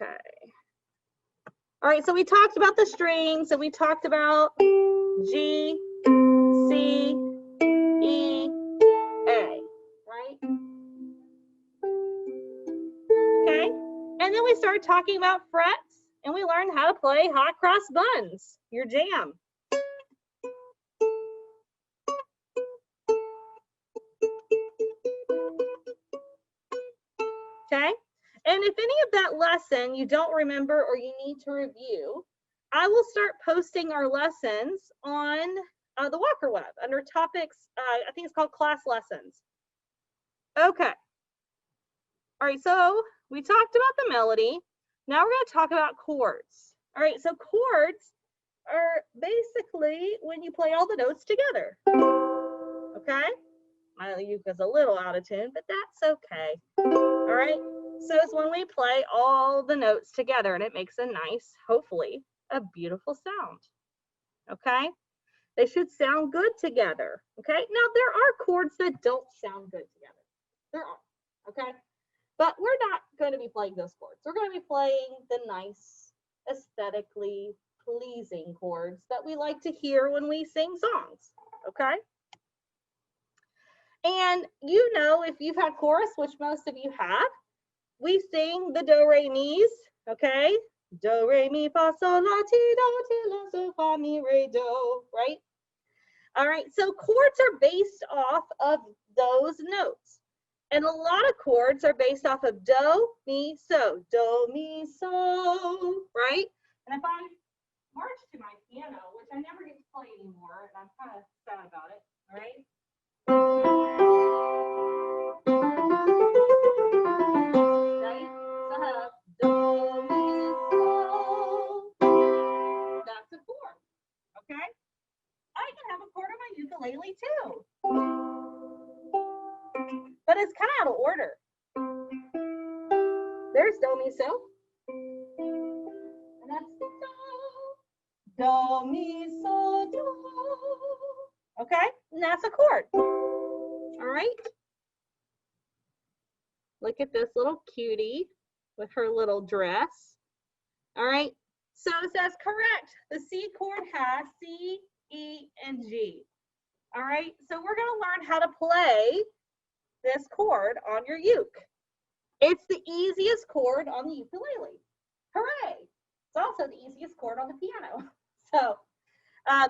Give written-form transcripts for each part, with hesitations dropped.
Okay. All right, so we talked about the strings, and we talked about G, C, E, A, right? Okay, and then we started talking about frets, and we learned how to play hot cross buns, your jam. Okay, and if any of that lesson you don't remember or you need to review, I will start posting our lessons on the Walker Web under topics, I think it's called class lessons. Okay. All right, so we talked about the melody. Now we're going to talk about chords. All right, so chords are basically when you play all the notes together. Okay? My uke's a little out of tune, but that's okay. All right, so it's when we play all the notes together and it makes a nice, hopefully, a beautiful sound. Okay? They should sound good together. Okay? Now, there are chords that don't sound good together. There are. Okay? But we're not going to be playing those chords. We're going to be playing the nice, aesthetically pleasing chords that we like to hear when we sing songs, okay? And you know, if you've had chorus, which most of you have, we sing the do, re, mi's, okay? Do, re, mi, fa, sol, la, ti, do, ti, la, so, fa, mi, re, do, right? All right, so chords are based off of those notes. And a lot of chords are based off of do, mi, so, right? And if I march to my piano, which I never get to play anymore, and I'm kind of sad about it, all right? Right? So I have do, mi, so. That's a chord, okay? I can have a chord on my ukulele too. But it's kind of out of order. There's do, mi, so. And that's do. Do, mi, so, do. Okay? And that's a chord. All right? Look at this little cutie with her little dress. All right? So it says correct. The C chord has C, E, and G. All right? So we're going to learn how to play this chord on your uke. It's the easiest chord on the ukulele. Hooray! It's also the easiest chord on the piano. So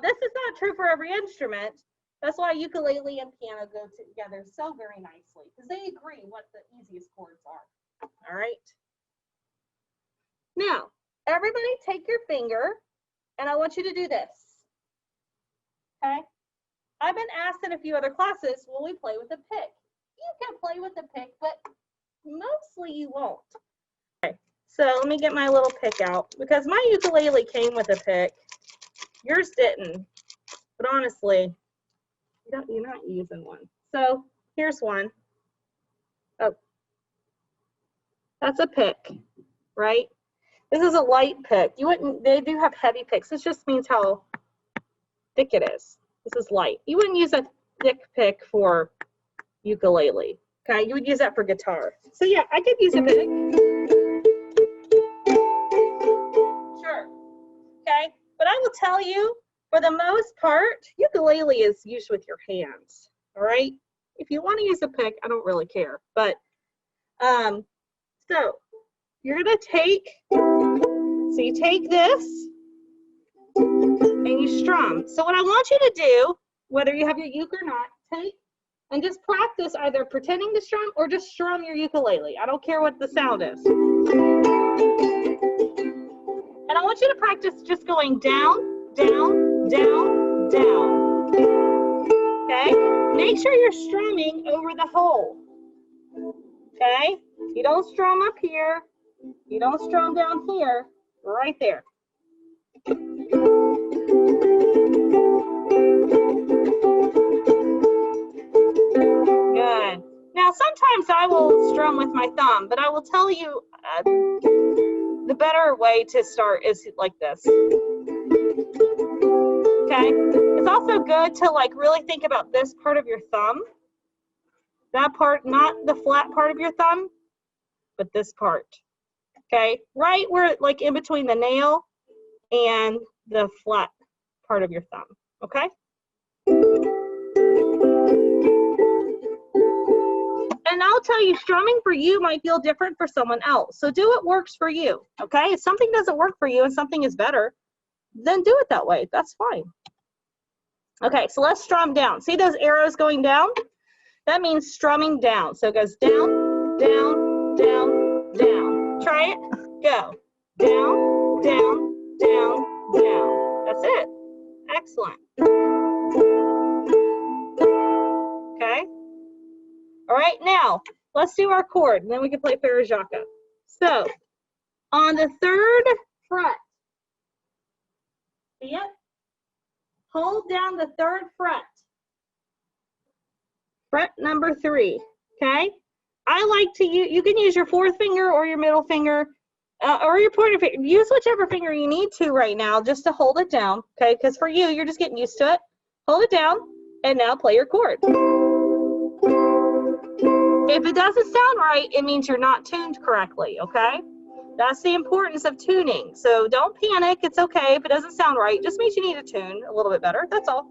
this is not true for every instrument. That's why ukulele and piano go together so very nicely, because they agree what the easiest chords are. All right? Now, everybody take your finger, and I want you to do this. Okay? I've been asked in a few other classes, will we play with a pick? You can play with a pick, but mostly you won't. Okay, so let me get my little pick out, because my ukulele came with a pick. Yours didn't, but honestly, you're not using one. So here's one. Oh, that's a pick, right? This is a light pick. You wouldn't, they do have heavy picks. This just means how thick it is. This is light. You wouldn't use a thick pick for ukulele. Okay, you would use that for guitar. So yeah, I could use a pick. Sure. Okay, but I will tell you, for the most part, ukulele is used with your hands. All right. If you want to use a pick, I don't really care. But so you're gonna take. So you take this and you strum. So what I want you to do, whether you have your uke or not, take and just practice either pretending to strum or just strum your ukulele. I don't care what the sound is. And I want you to practice just going down, down, down, down. Okay? Make sure you're strumming over the hole. Okay? You don't strum up here. You don't strum down here. Right there. Good. Now, sometimes I will strum with my thumb, but I will tell you the better way to start is like this. Okay? It's also good to like really think about this part of your thumb. That part, not the flat part of your thumb, but this part. Okay, right where, like in between the nail and the flat part of your thumb, okay? And I'll tell you, strumming for you might feel different for someone else. So do what works for you, okay? If something doesn't work for you and something is better, then do it that way. That's fine. Okay, so let's strum down. See those arrows going down? That means strumming down. So it goes down, down, down, down. Try it. Go. Down, down, down, down. That's it. Excellent. Okay. All right, now let's do our chord, and then we can play Farajaka. So on the 3rd fret, see it? Hold down the 3rd fret. Fret number 3, okay? I like to use, you can use your 4th finger or your middle finger or your pointer finger. Use whichever finger you need to right now just to hold it down, okay? Because for you, you're just getting used to it. Hold it down, and now play your chord. If it doesn't sound right, it means you're not tuned correctly, okay? That's the importance of tuning. So don't panic, it's okay if it doesn't sound right. It just means you need to tune a little bit better, that's all.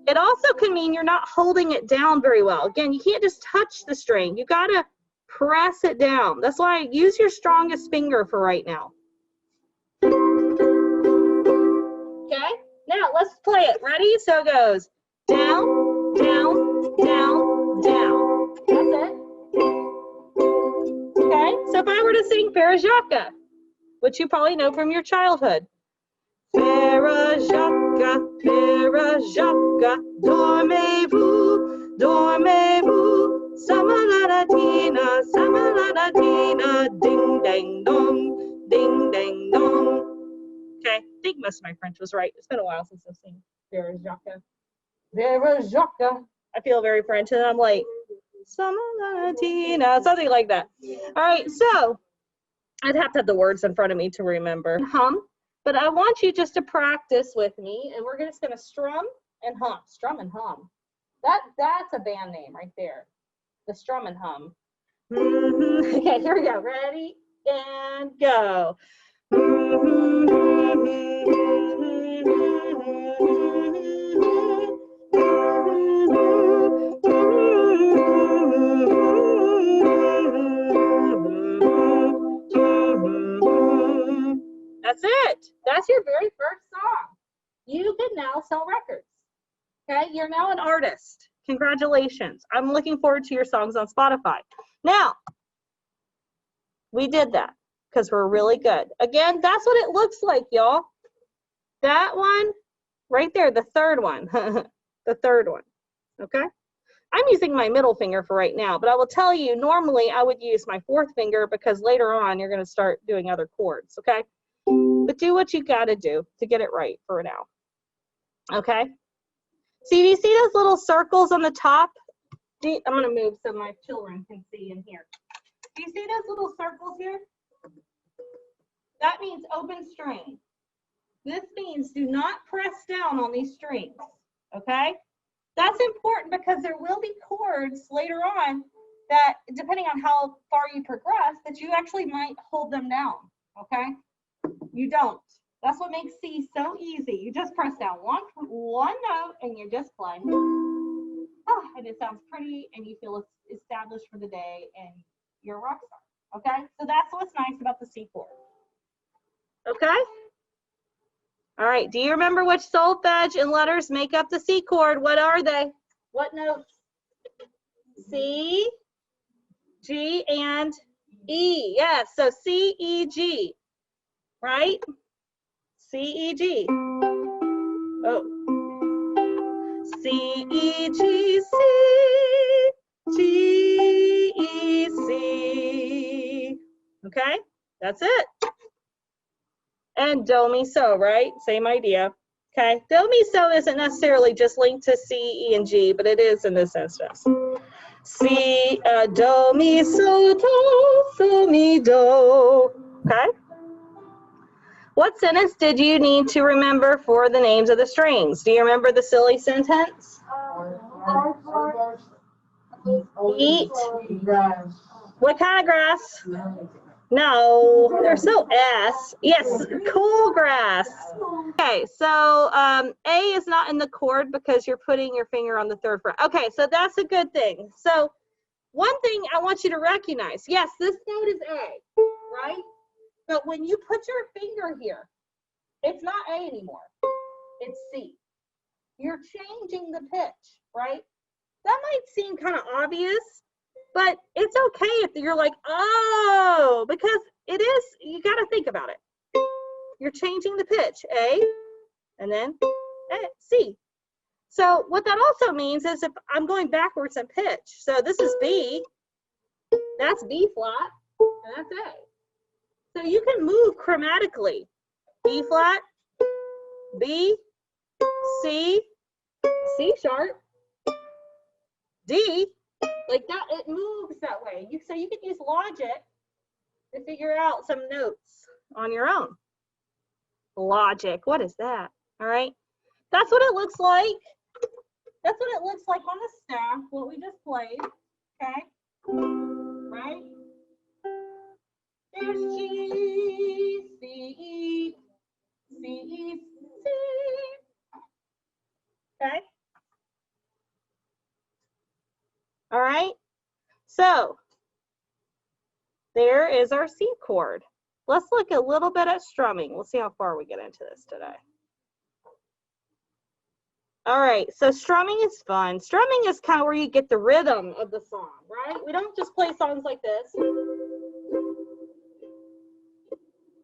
It also can mean you're not holding it down very well. Again, you can't just touch the string. You gotta press it down. That's why I use your strongest finger for right now. Okay, now let's play it. Ready? So it goes down, down, down, down. That's it. Okay, so if I were to sing Farajaka, which you probably know from your childhood. Farajaka, Farajaka, dormez-vous, dormez-vous, samaladatina, samaladatina, ding, dang, dong, ding, dang, dong. Okay, I think most of my French was right. It's been a while since I've seen Farajaka. Farajaka. I feel very French, and I'm like, samaladatina, something like that. All right, so I'd have to have the words in front of me to remember. Hum. But I want you just to practice with me, and we're just gonna strum and hum. Strum and hum. That's a band name right there. The Strum and Hum. Okay, here we go. Ready and go. That's it. That's your very first song. You can now sell records. Okay, you're now an artist. Congratulations. I'm looking forward to your songs on Spotify. Now, we did that because we're really good. Again, that's what it looks like, y'all. That one right there, the 3rd one. The 3rd one. Okay? I'm using my middle finger for right now, but I will tell you, normally I would use my 4th finger because later on you're going to start doing other chords, okay? But do what you got to do to get it right for now. Okay? See, do you see those little circles on the top? I'm going to move so my children can see in here. Do you see those little circles here? That means open string. This means do not press down on these strings, okay? That's important because there will be chords later on that, depending on how far you progress, that you actually might hold them down, okay? You don't. That's what makes C so easy. You just press down one note and you're just playing. Oh, and it sounds pretty and you feel established for the day and you're a rock star. Okay? So that's what's nice about the C chord. Okay? All right. Do you remember which solfege and letters make up the C chord? What are they? What notes? C, G, and E. Yes. So C, E, G. Right? C, E, G. Oh. C, E, G, C, G, E, C. Okay? That's it. And do, mi, so, right? Same idea. Okay? Do, mi, so isn't necessarily just linked to C, E, and G, but it is in this instance. C, do, mi, so, mi, do. Okay? What sentence did you need to remember for the names of the strings? Do you remember the silly sentence? Eat What kind of grass? No, they're so S. Yes, cool grass. Okay, so A is not in the chord because you're putting your finger on the 3rd fret. Okay, so that's a good thing. So one thing I want you to recognize, yes, this note is A, right? But when you put your finger here, it's not A anymore. It's C. You're changing the pitch, right? That might seem kind of obvious, but it's okay if you're like, oh, because it is, you got to think about it. You're changing the pitch, A, and then A, C. So what that also means is if I'm going backwards in pitch, so this is B, that's B flat, and that's A. So you can move chromatically. B flat, B, C, C sharp, D, like that, it moves that way. So you can use logic to figure out some notes on your own. Logic, what is that? All right, that's what it looks like. That's what it looks like on the staff, what we just played, okay? Right? There's G, C, E, C, E, C. Okay? All right? So, there is our C chord. Let's look a little bit at strumming. We'll see how far we get into this today. All right, so strumming is fun. Strumming is kind of where you get the rhythm of the song, right? We don't just play songs like this,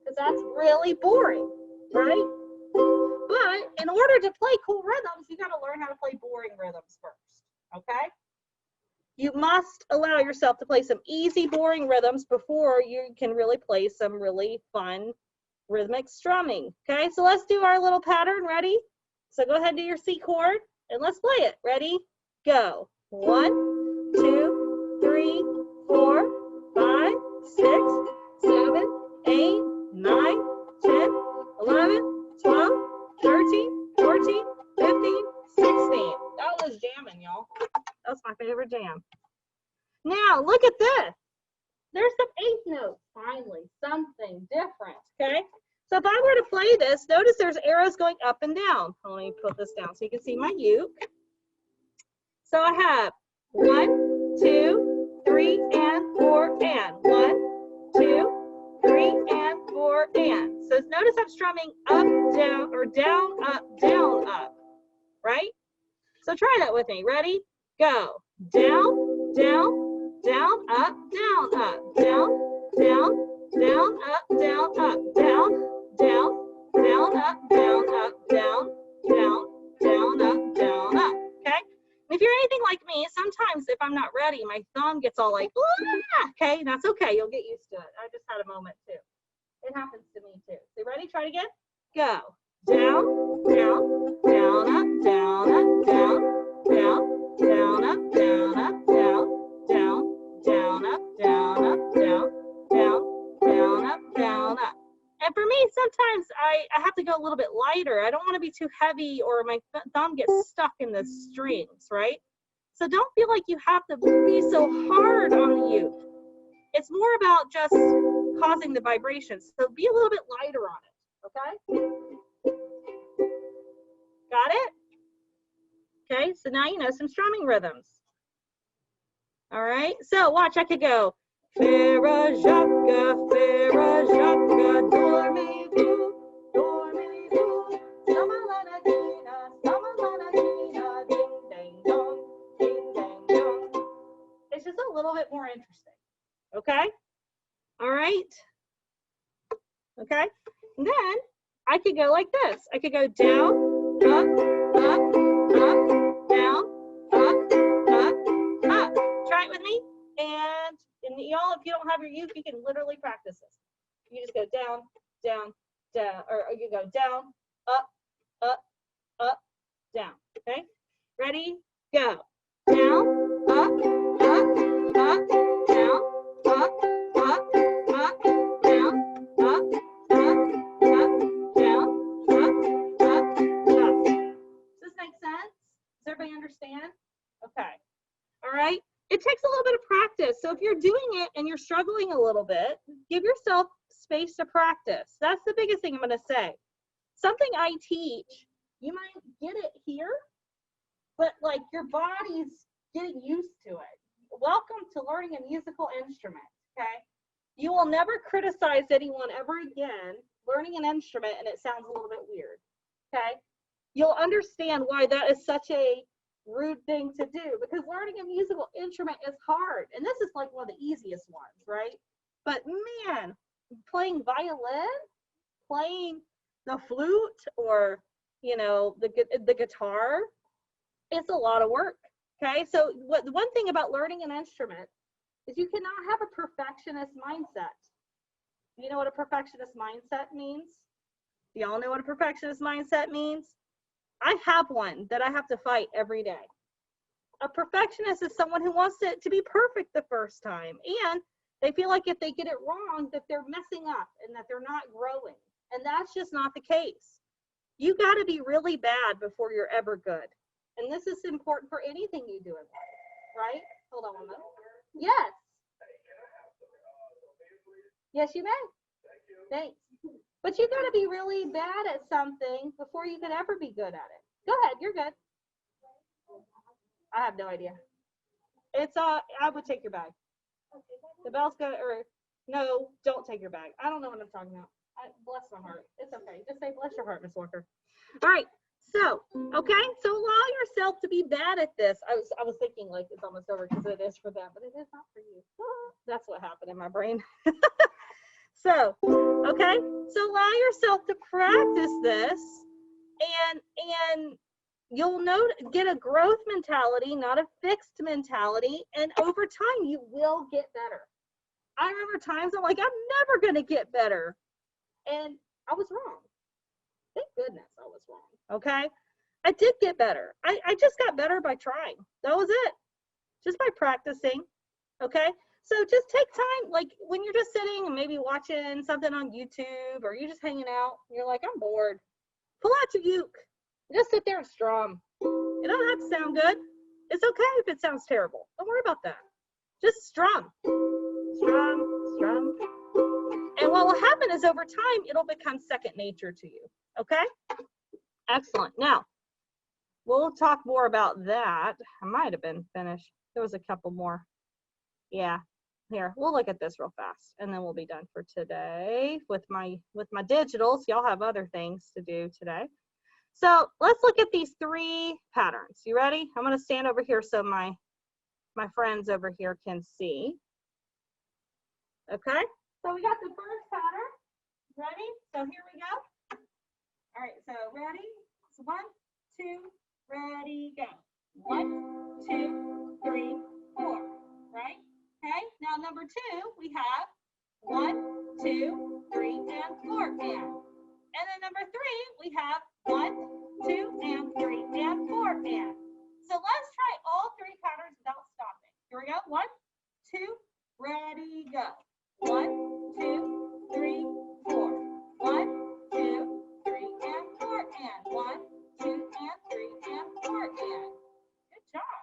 because that's really boring, right? But in order to play cool rhythms, you got to learn how to play boring rhythms first, okay? You must allow yourself to play some easy, boring rhythms before you can really play some really fun rhythmic strumming, okay? So let's do our little pattern. Ready? So go ahead and do your C chord, and let's play it. Ready? Go. 1, 2, 3, 4, 5, 6, 7, 8, 9, 10, 11, 12, 13, 14, 15, 16. That was jamming, y'all. That's my favorite jam. Now, look at this. There's some 8th notes, finally, something different, okay? So if I were to play this, notice there's arrows going up and down. Let me put this down so you can see my uke. So I have 1, 2, 3, and 4, and 1, 2, 3, and 4, and. So notice I'm strumming up, down, or down, up, right? So try that with me. Ready? Go. Down, down, down, up, down, up, down, down, down, up, down, up, down, down, down, up, down, up, down, down, down, up, down, up. Okay? And if you're anything like me, sometimes if I'm not ready, my thumb gets all like, ah! Okay? That's okay. You'll get used to it. I just had a moment too. It happens to me too. So ready? Try it again. Go. Down, down, down, up, down, up, down, down, down, up, down, up, down, down, down, up, down, up, down, down, down, up, down, up. And for me, sometimes I have to go a little bit lighter. I don't want to be too heavy or my thumb gets stuck in the strings, right? So don't feel like you have to be so hard on the uke. It's more about just causing the vibrations. So be a little bit lighter on it, okay? Got it? Okay, so now you know some strumming rhythms. All right, so watch, I could go. Farah Jacques, dormez-vous, dormez-vous, sama-la-na-dee-na, ding, ding, dong, ding, ding, dong. It's just a little bit more interesting, okay? All right, okay? And then I could go like this. I could go down, up, up, up, down, up, up, up. Try it with me. And y'all, if you don't have your uke, you can literally practice this. You just go down, down, down, or you go down, up, up, up, down. Okay? Ready? Go. Down, up, up, up, down, up, up, up, down, up, up, up, down, up, up, up. Does this make sense? Does everybody understand? Okay. All right. It takes a little bit of practice. So if you're doing it and you're struggling a little bit, give yourself space to practice. That's the biggest thing I'm going to say. Something I teach, you might get it here, but like your body's getting used to it. Welcome to learning a musical instrument, okay? You will never criticize anyone ever again learning an instrument and it sounds a little bit weird, okay? You'll understand why that is such a rude thing to do, because learning a musical instrument is hard, and this is like one of the easiest ones, right? But man, playing violin, playing the flute, or you know, the guitar, it's a lot of work. Okay, so the one thing about learning an instrument is you cannot have a perfectionist mindset. You know what a perfectionist mindset means? Do y'all know what a perfectionist mindset means? I have one that I have to fight every day. A perfectionist is someone who wants it to be perfect the first time, and they feel like if they get it wrong that they're messing up and that they're not growing, and that's just not the case. You got to be really bad before you're ever good, and this is important for anything you do in life, right? Hold on one minute. Yes. Yes, you may. Thanks. But you got to be really bad at something before you can ever be good at it. Go ahead, you're good. I have no idea. It's I would take your bag. The bell's gonna, or no, don't take your bag. I don't know what I'm talking about. Bless my heart. It's okay. Just say bless your heart, Miss Walker. All right. So, okay. So allow yourself to be bad at this. I was thinking like it's almost over because it is for them, but it is not for you. That's what happened in my brain. So, okay. So allow yourself to practice this, and you'll get a growth mentality, not a fixed mentality. And over time, you will get better. I remember times I'm like, I'm never going to get better. And I was wrong. Thank goodness I was wrong. Okay. I did get better. I just got better by trying. That was it. Just by practicing. Okay. So just take time, like when you're just sitting and maybe watching something on YouTube, or you're just hanging out, and you're like, I'm bored. Pull out your uke. Just sit there and strum. It doesn't have to sound good. It's okay if it sounds terrible. Don't worry about that. Just strum. Strum, strum. And what will happen is over time, it'll become second nature to you. Okay? Excellent. Now, we'll talk more about that. I might have been finished. There was a couple more. Yeah. Here, we'll look at this real fast, and then we'll be done for today with my digitals. Y'all have other things to do today. So let's look at these three patterns. You ready? I'm going to stand over here so my friends over here can see. Okay, so we got the first pattern. Ready? So here we go. All right, so ready? So 1, 2, ready, go. 1, 2, 3, 4. Right? Okay, now number 2, we have 1, 2, 3, and 4, and then number 3, we have 1, 2, and 3, and 4, and. So let's try all 3 patterns without stopping. Here we go. 1, 2, ready, go. 1, 2, 3, 4. 1, 2, 3, and 4, and 1, 2, and 3, and 4, and. Good job.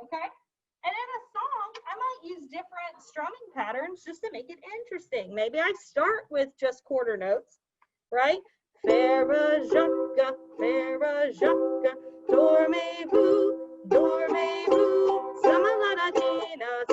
Okay. And in a song, I might use different strumming patterns just to make it interesting. Maybe I start with just quarter notes, right? Farah Jacques, dormez-vous, dormez-vous, sama la tina,